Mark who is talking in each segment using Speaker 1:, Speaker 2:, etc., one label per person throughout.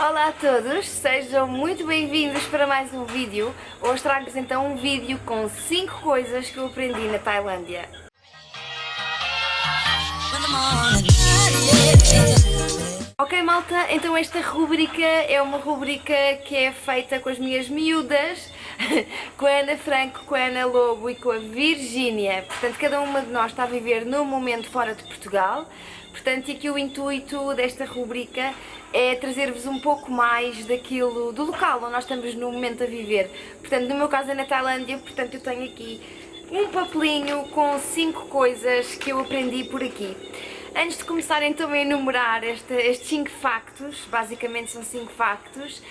Speaker 1: Olá a todos, sejam muito bem-vindos para mais um vídeo. Hoje trago-vos então um vídeo com 5 coisas que eu aprendi na Tailândia. Ok malta, então esta rubrica é uma rubrica que é feita com as minhas miúdas, com a Ana Franco, com a Ana Lobo e com a Virgínia. Portanto, cada uma de nós está a viver num momento fora de Portugal. Portanto, e aqui o intuito desta rubrica é trazer-vos um pouco mais daquilo, do local onde nós estamos no momento a viver. Portanto, no meu caso é na Tailândia, portanto eu tenho aqui um papelinho com 5 coisas que eu aprendi por aqui. Antes de começar então a enumerar estes 5 factos, basicamente são 5 factos,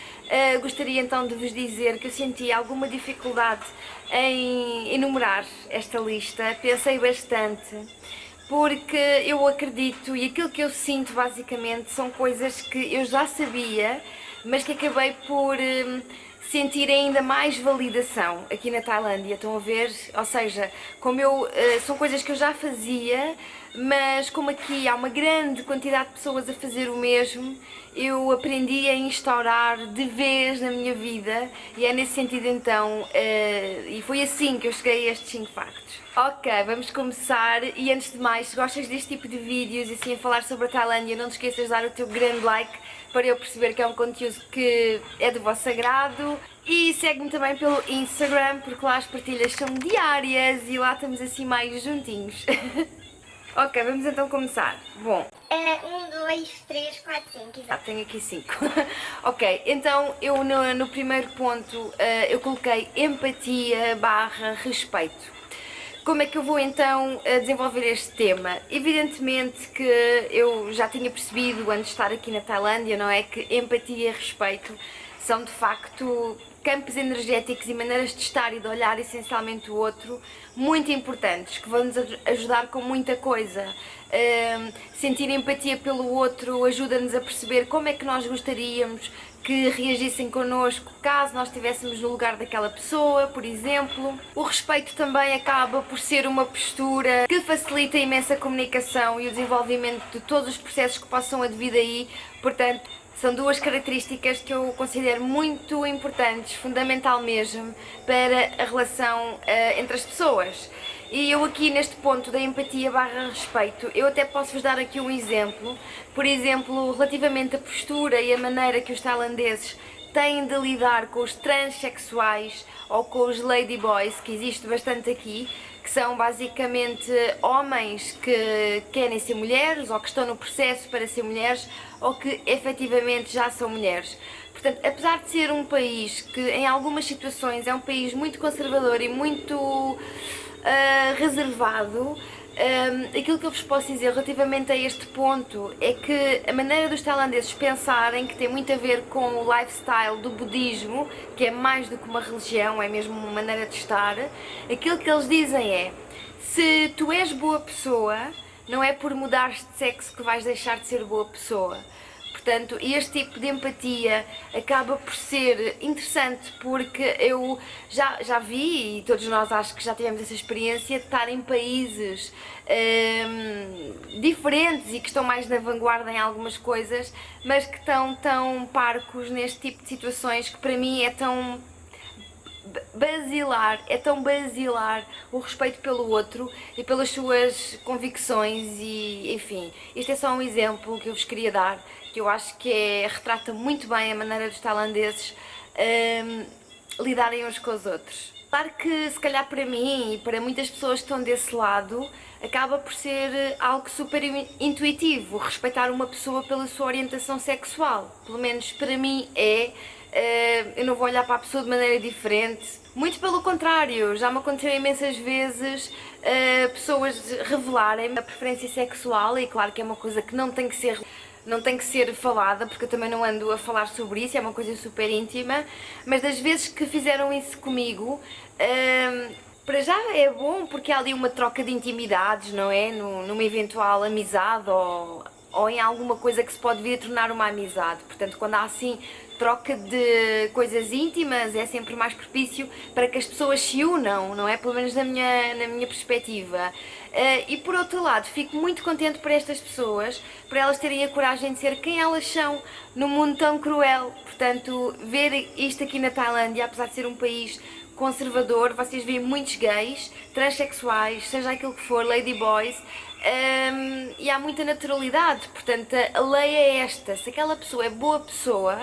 Speaker 1: gostaria então de vos dizer que eu senti alguma dificuldade em enumerar esta lista, pensei bastante, porque eu acredito e aquilo que eu sinto basicamente são coisas que eu já sabia, mas que acabei por sentir ainda mais validação aqui na Tailândia, estão a ver? Ou seja, são coisas que eu já fazia, mas como aqui há uma grande quantidade de pessoas a fazer o mesmo, eu aprendi a instaurar de vez na minha vida e é nesse sentido então, e foi assim que eu cheguei a estes 5 factos. Ok, vamos começar e antes de mais, se gostas deste tipo de vídeos e assim a falar sobre a Tailândia, não te esqueças de dar o teu grande like para eu perceber que é um conteúdo que é do vosso agrado. E segue-me também pelo Instagram, porque lá as partilhas são diárias e lá estamos assim mais juntinhos. Ok, vamos então começar. Bom.
Speaker 2: 1, 2, 3, 4, 5, exato.
Speaker 1: Tenho aqui 5. Ok, então eu no primeiro ponto eu coloquei empatia barra respeito. Como é que eu vou então desenvolver este tema? Evidentemente que eu já tinha percebido antes de estar aqui na Tailândia, não é? Que empatia e respeito são de facto campos energéticos e maneiras de estar e de olhar essencialmente o outro muito importantes, que vão nos ajudar com muita coisa. Sentir empatia pelo outro ajuda-nos a perceber como é que nós gostaríamos que reagissem connosco caso nós estivéssemos no lugar daquela pessoa, por exemplo. O respeito também acaba por ser uma postura que facilita a imensa comunicação e o desenvolvimento de todos os processos que possam advir daí, portanto, são 2 características que eu considero muito importantes, fundamental mesmo, para a relação entre as pessoas. E eu aqui neste ponto da empatia barra respeito, eu até posso vos dar aqui um exemplo. Por exemplo, relativamente à postura e a maneira que os tailandeses têm de lidar com os transexuais ou com os ladyboys, que existe bastante aqui, que são basicamente homens que querem ser mulheres ou que estão no processo para ser mulheres ou que efetivamente já são mulheres. Portanto, apesar de ser um país que em algumas situações é um país muito conservador e muito reservado, aquilo que eu vos posso dizer relativamente a este ponto é que a maneira dos tailandeses pensarem, que tem muito a ver com o lifestyle do budismo, que é mais do que uma religião, é mesmo uma maneira de estar, aquilo que eles dizem é: se tu és boa pessoa, não é por mudares de sexo que vais deixar de ser boa pessoa. Portanto, este tipo de empatia acaba por ser interessante, porque eu já vi, e todos nós acho que já tivemos essa experiência, de estar em países diferentes e que estão mais na vanguarda em algumas coisas, mas que estão tão parcos neste tipo de situações que para mim é tão basilar o respeito pelo outro e pelas suas convicções e, enfim, isto é só um exemplo que eu vos queria dar, que eu acho que retrata muito bem a maneira dos tailandeses lidarem uns com os outros. Claro que se calhar para mim e para muitas pessoas que estão desse lado, acaba por ser algo super intuitivo, respeitar uma pessoa pela sua orientação sexual, pelo menos para mim eu não vou olhar para a pessoa de maneira diferente, muito pelo contrário, já me aconteceu imensas vezes pessoas revelarem a preferência sexual, e claro que é uma coisa que não tem que ser falada, porque eu também não ando a falar sobre isso, é uma coisa super íntima, mas das vezes que fizeram isso comigo, para já é bom porque há ali uma troca de intimidades, não é? Numa eventual amizade ou ou em alguma coisa que se pode vir a tornar uma amizade. Portanto, quando há assim troca de coisas íntimas, é sempre mais propício para que as pessoas se unam, não é? Pelo menos na minha perspectiva. E por outro lado, fico muito contente por estas pessoas, por elas terem a coragem de ser quem elas são num mundo tão cruel. Portanto, ver isto aqui na Tailândia, apesar de ser um país conservador, vocês veem muitos gays, transexuais, seja aquilo que for, ladyboys, e há muita naturalidade. Portanto, a lei é esta: se aquela pessoa é boa pessoa,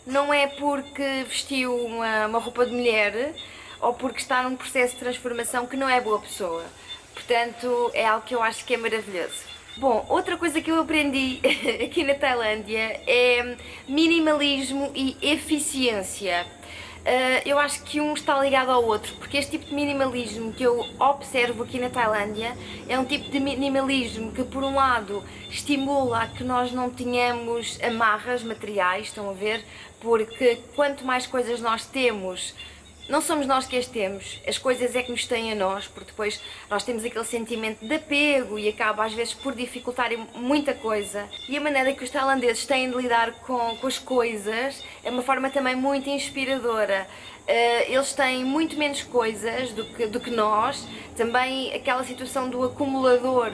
Speaker 1: não é porque vestiu uma roupa de mulher ou porque está num processo de transformação que não é boa pessoa. Portanto, é algo que eu acho que é maravilhoso. Bom, outra coisa que eu aprendi aqui na Tailândia é minimalismo e eficiência. Eu acho que um está ligado ao outro, porque este tipo de minimalismo que eu observo aqui na Tailândia é um tipo de minimalismo que, por um lado, estimula a que nós não tenhamos amarras materiais, estão a ver? Porque quanto mais coisas nós temos, não somos nós que as temos, as coisas é que nos têm a nós, porque depois nós temos aquele sentimento de apego e acaba às vezes por dificultar muita coisa. E a maneira que os tailandeses têm de lidar com as coisas é uma forma também muito inspiradora. Eles têm muito menos coisas do que nós, também aquela situação do acumulador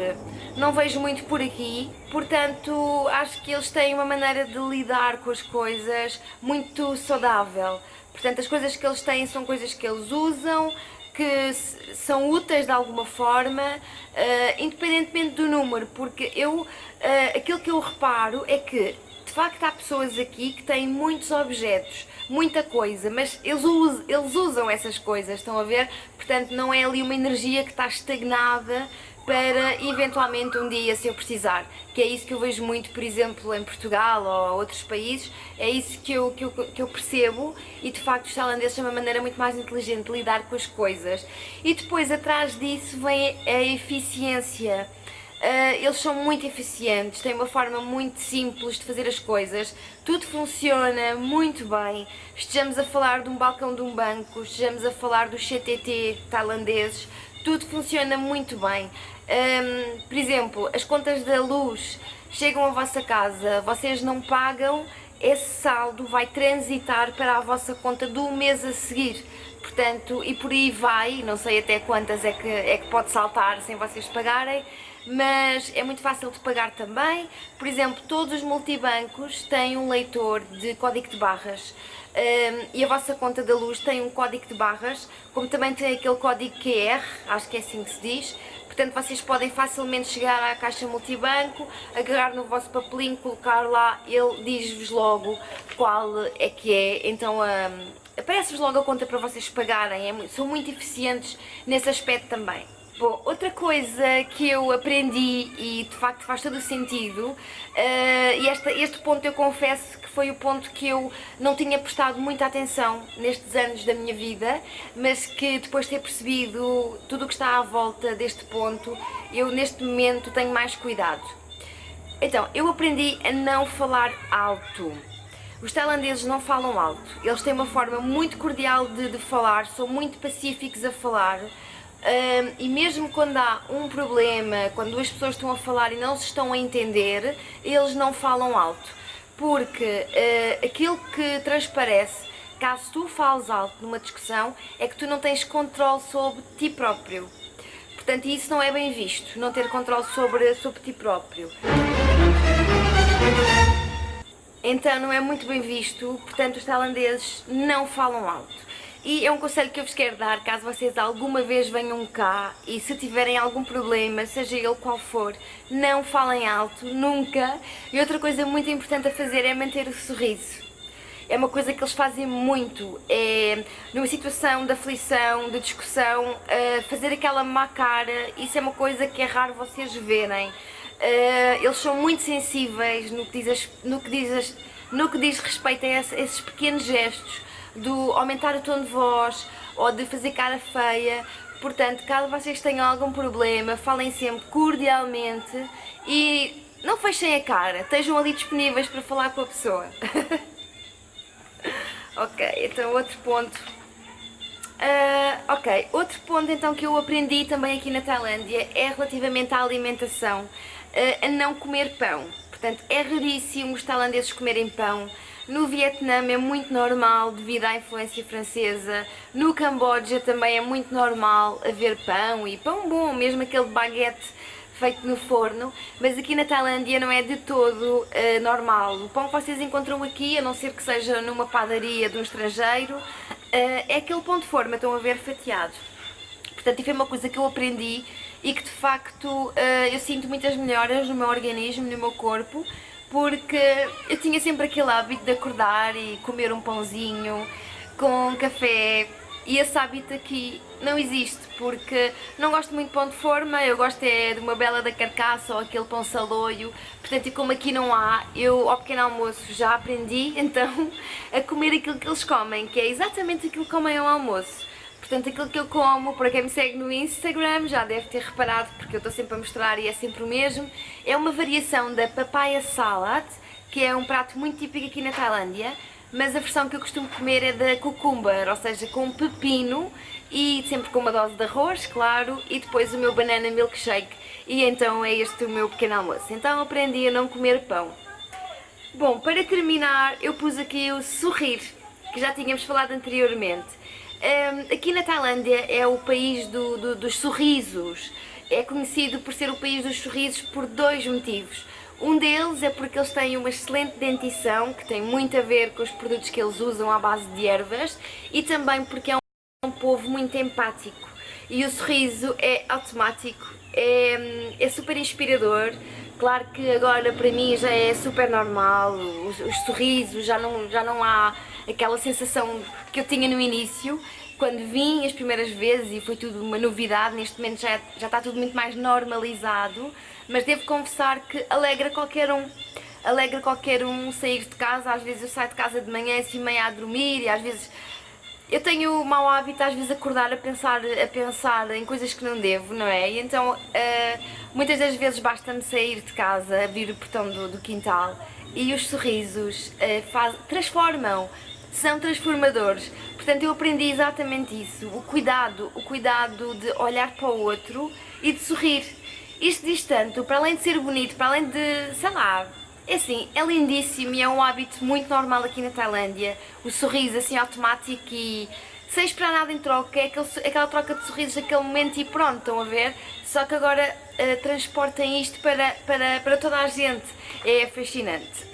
Speaker 1: não vejo muito por aqui, portanto acho que eles têm uma maneira de lidar com as coisas muito saudável. Portanto, as coisas que eles têm são coisas que eles usam, que são úteis de alguma forma, independentemente do número, porque aquilo que eu reparo é que, de facto, há pessoas aqui que têm muitos objetos, muita coisa, mas eles usam essas coisas, estão a ver? Portanto, não é ali uma energia que está estagnada para eventualmente um dia, se eu precisar, que é isso que eu vejo muito, por exemplo, em Portugal ou outros países, é isso que eu percebo, e de facto os tailandeses têm uma maneira muito mais inteligente de lidar com as coisas. E depois, atrás disso, vem a eficiência. Eles são muito eficientes, têm uma forma muito simples de fazer as coisas, tudo funciona muito bem. Estejamos a falar de um balcão de um banco, estejamos a falar dos CTT tailandeses, tudo funciona muito bem. Por exemplo, as contas da luz chegam à vossa casa, vocês não pagam, esse saldo vai transitar para a vossa conta do mês a seguir. Portanto, e por aí vai, não sei até quantas é que pode saltar sem vocês pagarem, mas é muito fácil de pagar também. Por exemplo, todos os multibancos têm um leitor de código de barras. E a vossa conta da luz tem um código de barras, como também tem aquele código QR, acho que é assim que se diz. Portanto, vocês podem facilmente chegar à caixa multibanco, agarrar no vosso papelinho, colocar lá, ele diz-vos logo qual é que é. Então aparece-vos logo a conta para vocês pagarem, são muito eficientes nesse aspecto também. Bom, outra coisa que eu aprendi e de facto faz todo o sentido, e este ponto eu confesso que foi o ponto que eu não tinha prestado muita atenção nestes anos da minha vida, mas que depois de ter percebido tudo o que está à volta deste ponto, eu neste momento tenho mais cuidado. Então, eu aprendi a não falar alto. Os tailandeses não falam alto, eles têm uma forma muito cordial de falar, são muito pacíficos a falar. E mesmo quando há um problema, quando duas pessoas estão a falar e não se estão a entender, eles não falam alto, porque aquilo que transparece, caso tu fales alto numa discussão, é que tu não tens controle sobre ti próprio. Portanto, isso não é bem visto, não ter controle sobre ti próprio. Então não é muito bem visto, portanto os tailandeses não falam alto. E é um conselho que eu vos quero dar, caso vocês alguma vez venham cá e se tiverem algum problema, seja ele qual for, não falem alto, nunca. E outra coisa muito importante a fazer é manter o sorriso. É uma coisa que eles fazem muito, é numa situação de aflição, de discussão, fazer aquela má cara, isso é uma coisa que é raro vocês verem. Eles são muito sensíveis no que diz respeito a esses pequenos gestos, do aumentar o tom de voz ou de fazer cara feia. Portanto, caso vocês tenham algum problema, falem sempre cordialmente e não fechem a cara, estejam ali disponíveis para falar com a pessoa. Ok, então outro ponto. Outro ponto então que eu aprendi também aqui na Tailândia é relativamente à alimentação, a não comer pão. Portanto, é raríssimo os tailandeses comerem pão. No Vietnã é muito normal devido à influência francesa. No Camboja também é muito normal haver pão e pão bom, mesmo aquele baguete feito no forno, mas aqui na Tailândia não é de todo normal. O pão que vocês encontram aqui, a não ser que seja numa padaria de um estrangeiro, é aquele pão de forma, estão a ver, fatiado. Portanto, foi uma coisa que eu aprendi e que de facto eu sinto muitas melhoras no meu organismo, no meu corpo, porque eu tinha sempre aquele hábito de acordar e comer um pãozinho com café. E esse hábito aqui não existe, porque não gosto muito de pão de forma, eu gosto é de uma bela da carcaça ou aquele pão saloio. Portanto, e como aqui não há, eu ao pequeno almoço já aprendi então a comer aquilo que eles comem, que é exatamente aquilo que comem ao almoço. Portanto, aquilo que eu como, para quem me segue no Instagram já deve ter reparado, porque eu estou sempre a mostrar e é sempre o mesmo, é uma variação da papaya salad, que é um prato muito típico aqui na Tailândia, mas a versão que eu costumo comer é da cucumber, ou seja, com pepino e sempre com uma dose de arroz, claro, e depois o meu banana milkshake, e então é este o meu pequeno almoço. Então aprendi a não comer pão. Bom, para terminar, eu pus aqui o sorrir, que já tínhamos falado anteriormente. Aqui na Tailândia é o país dos sorrisos. É conhecido por ser o país dos sorrisos por dois motivos. Um deles é porque eles têm uma excelente dentição, que tem muito a ver com os produtos que eles usam à base de ervas, e também porque é um povo muito empático. E o sorriso é automático, é super inspirador. Claro que agora para mim já é super normal, os sorrisos, já não há aquela sensação que eu tinha no início, quando vim as primeiras vezes e foi tudo uma novidade. Neste momento já está tudo muito mais normalizado, mas devo confessar que alegra qualquer um sair de casa. Às vezes eu saio de casa de manhã assim meio a dormir e às vezes eu tenho o mau hábito às vezes acordar a pensar em coisas que não devo, não é? E então muitas das vezes basta-me sair de casa, abrir o portão do quintal e os sorrisos transformam, são transformadores. Portanto, eu aprendi exatamente isso, o cuidado de olhar para o outro e de sorrir. Isto diz tanto, para além de ser bonito, para além de, sei lá, é assim, é lindíssimo e é um hábito muito normal aqui na Tailândia, o sorriso assim automático e sem esperar nada em troca, é aquela troca de sorrisos naquele momento e pronto, estão a ver? Só que agora transportem isto para toda a gente, é fascinante.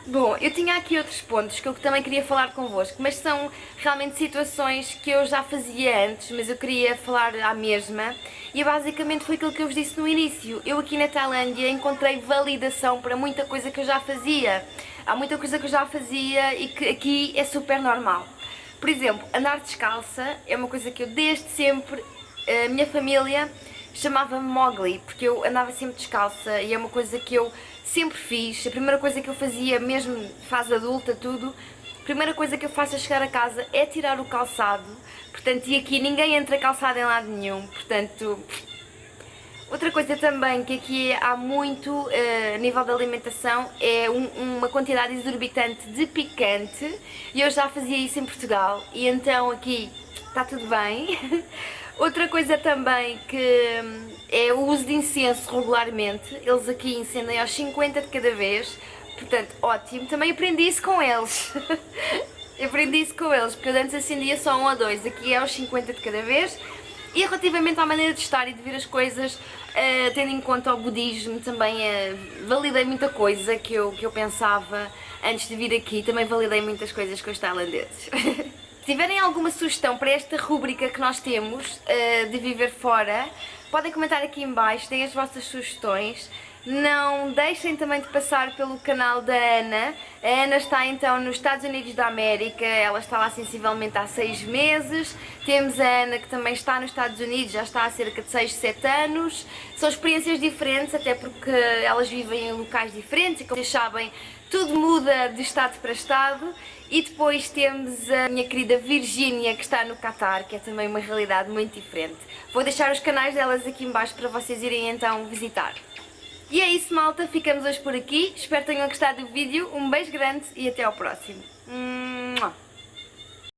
Speaker 1: Bom, eu tinha aqui outros pontos que eu também queria falar convosco, mas são realmente situações que eu já fazia antes, mas eu queria falar à mesma, e basicamente foi aquilo que eu vos disse no início. Eu aqui na Tailândia encontrei validação para muita coisa que eu já fazia. Há muita coisa que eu já fazia e que aqui é super normal. Por exemplo, andar descalça é uma coisa que eu desde sempre, a minha família chamava-me Mowgli, porque eu andava sempre descalça e é uma coisa que eu sempre fiz. A primeira coisa que eu fazia, mesmo fase adulta, tudo, a primeira coisa que eu faço a chegar a casa é tirar o calçado. Portanto, e aqui ninguém entra calçado em lado nenhum, portanto... Outra coisa também que aqui há muito a nível da alimentação é uma quantidade exorbitante de picante, e eu já fazia isso em Portugal e então aqui está tudo bem. Outra coisa também que é o uso de incenso regularmente, eles aqui incendem aos 50 de cada vez, portanto ótimo, também aprendi isso com eles. Aprendi isso com eles, porque eu antes acendia só 1 ou 2, aqui é aos 50 de cada vez. E relativamente à maneira de estar e de ver as coisas, tendo em conta o budismo, também validei muita coisa que eu pensava antes de vir aqui, também validei muitas coisas com os tailandeses. Se tiverem alguma sugestão para esta rúbrica que nós temos, de viver fora, podem comentar aqui em baixo, deem as vossas sugestões. Não deixem também de passar pelo canal da Ana. A Ana está então nos Estados Unidos da América, ela está lá sensivelmente há 6 meses. Temos a Ana que também está nos Estados Unidos, já está há cerca de 6, 7 anos. São experiências diferentes, até porque elas vivem em locais diferentes e, como vocês sabem, tudo muda de estado para estado. E depois temos a minha querida Virgínia, que está no Catar, que é também uma realidade muito diferente. Vou deixar os canais delas aqui em baixo para vocês irem então visitar. E é isso, malta, ficamos hoje por aqui, espero que tenham gostado do vídeo, um beijo grande e até ao próximo.